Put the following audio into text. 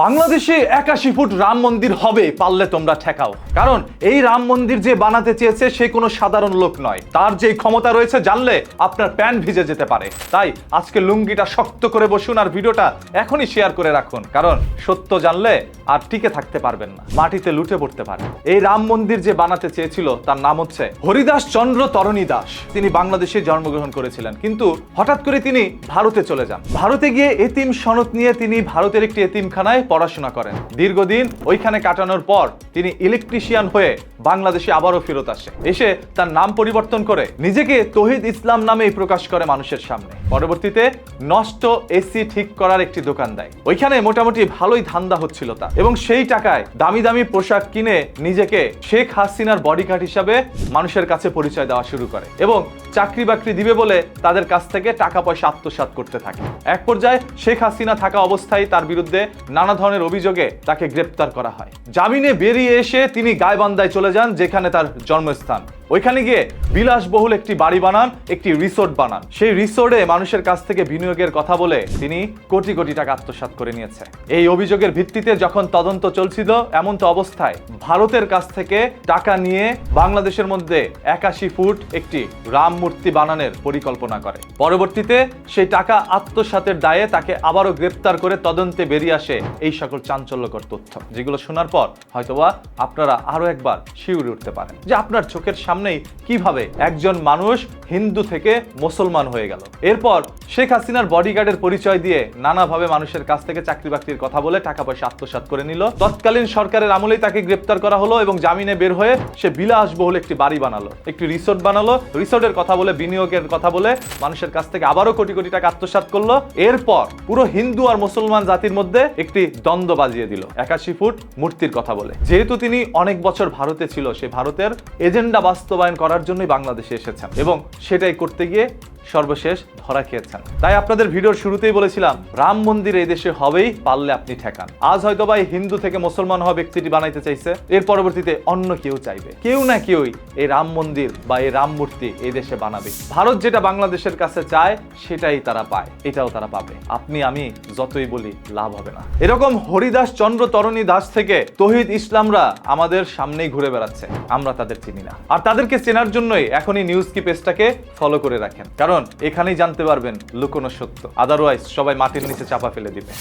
বাংলাদেশে ৮১ ফুট রাম মন্দির হবে, পারলে তোমরা ঠেকাও। কারণ এই রাম মন্দির যে বানাতে চেয়েছে সে কোনো সাধারণ লোক নয়। তার যে ক্ষমতা রয়েছে জানলে আপনার প্যান্ট ভিজে যেতে পারে। তাই আজকে লুঙ্গিটা শক্ত করে বসুন আর ভিডিওটা এখনই শেয়ার করে রাখুন, কারণ সত্য জানলে আর টিকে থাকতে পারবেন না, মাটিতে লুটে পড়তে পারেন। এই রাম মন্দির যে বানাতে চেয়েছিল তার নাম হচ্ছে হরিদাস চন্দ্র তরণী দাস। তিনি বাংলাদেশে জন্মগ্রহণ করেছিলেন, কিন্তু হঠাৎ করে তিনি ভারতে চলে যান। ভারতে গিয়ে এতিম সনদ নিয়ে তিনি ভারতের একটি এতিমখানায় পড়াশোনা করেন। দীর্ঘদিন ওইখানে কাটানোর পর তিনি ইলেকট্রিশিয়ান হয়ে বাংলাদেশে আবারও ফেরত আসে। এসে তার নাম পরিবর্তন করে নিজেকে তৌহিদ ইসলাম নামেই প্রকাশ করে মানুষের সামনে। পরবর্তীতে নষ্ট এসি ঠিক করার একটি দোকান দেয়। ওইখানে মোটামুটি ভালোই ধান্দা হচ্ছিল তার, এবং সেই টাকায় দামি দামি পোশাক কিনে নিজেকে শেখ হাসিনার বডিগার্ড হিসাবে মানুষের কাছে পরিচয় দেওয়া শুরু করে এবং চাকরি বাকরি দিবে বলে তাদের কাছ থেকে টাকা পয়সা আত্মসাৎ করতে থাকে। এক পর্যায়ে শেখ হাসিনা থাকা অবস্থায় তার বিরুদ্ধে নানা ধরনের অভিযোগে তাকে গ্রেপ্তার করা হয়। জামিনে বেরিয়ে এসে তিনি গাইবান্ধায় চলে যান, যেখানে তার জন্মস্থান। ওইখানে গিয়ে বিলাসবহুল একটি বাড়ি বানান, একটি রিসোর্ট বানান। সেই রিসোর্টে মানুষের কাছ থেকে বিনিয়োগের কথা বলে তিনি কোটি কোটি টাকা আত্মসাৎ করে নিয়েছে। এই অভিযোগের ভিত্তিতে যখন তদন্ত চলছিল, এমন তো অবস্থায় ভারতের কাছ থেকে টাকা নিয়ে বাংলাদেশের মধ্যে ৮১ ফুট একটি রাম মূর্তি বানানোর পরিকল্পনা করে। পরবর্তীতে সেই টাকা আত্মসাতের দায়ে তাকে আবারও গ্রেপ্তার করে তদন্তে বেরিয়ে আসে এই সকল চাঞ্চল্যকর তথ্য, যেগুলো শোনার পর হয়তোবা আপনারা আরো একবার শিউরে উঠতে পারেন যে আপনার চোখের সামনেই কিভাবে একজন মানুষ হিন্দু থেকে মুসলমান হয়ে গেল। এরপর শেখ হাসিনার বডিগার্ডের পরিচয় দিয়ে নানাভাবে মানুষের কাছ থেকে চাকরি বাকরির কথা বলে টাকা পয়সা আত্মসাৎ করে নিল। তৎকালীন সরকারের আমলেই তাকে গ্রেপ্তার করা হলো এবং জামিনে বের হয়ে সে বিলাসবহুল একটি বাড়ি বানালো, একটি রিসোর্ট বানালো। রিসোর্টের কথা বলে, বিনিয়োগের কথা বলে মানুষের কাছ থেকে আবারও কোটি কোটি টাকা আত্মসাৎ করলো। এরপর পুরো হিন্দু আর মুসলমান জাতির মধ্যে একটি দ্বন্দ্ব বাজিয়ে দিল ৮১ ফুট মূর্তির কথা বলে। যেহেতু তিনি অনেক বছর ভারতে ছিল, সে ভারতের এজেন্ডা বাস্তবায়ন করার জন্যই বাংলাদেশে এসেছেন এবং সেটাই করতে গিয়ে সর্বশেষ ধরা খেয়েছেন। তাই আপনাদের ভিডিওর শুরুতেই বলেছিলাম, রাম মন্দির এই দেশে হবেই, পারলে আপনি ঠেকান। আজ হয়তো বা হিন্দু থেকে মুসলমান হওয়া ব্যক্তিটি বানাইতে চাইছে, এর পরবর্তীতে অন্য কেউ চাইবে, কেউ না কেউই এই রাম মন্দির বা এই রাম মূর্তি এই দেশে বানাবে। ভারত যেটা বাংলাদেশের কাছে চায় সেটাই তারা পায়, এটাও তারা পাবে। আপনি আমি যতই বলি লাভ হবে না। এরকম হরিদাস চন্দ্র তরণী দাস থেকে তৌহিদ ইসলামরা আমাদের সামনেই ঘুরে বেড়াচ্ছে, আমরা তাদের চিনি না। আর তাদেরকে চেনার জন্যই এখনই নিউজ কি পেজটাকে ফলো করে রাখেন, কারণ এখানেই জানতে পারবেন লুকোনো সত্য। আদারওয়াইজ সবাই মাটির নিচে চাপা ফেলে দিবে।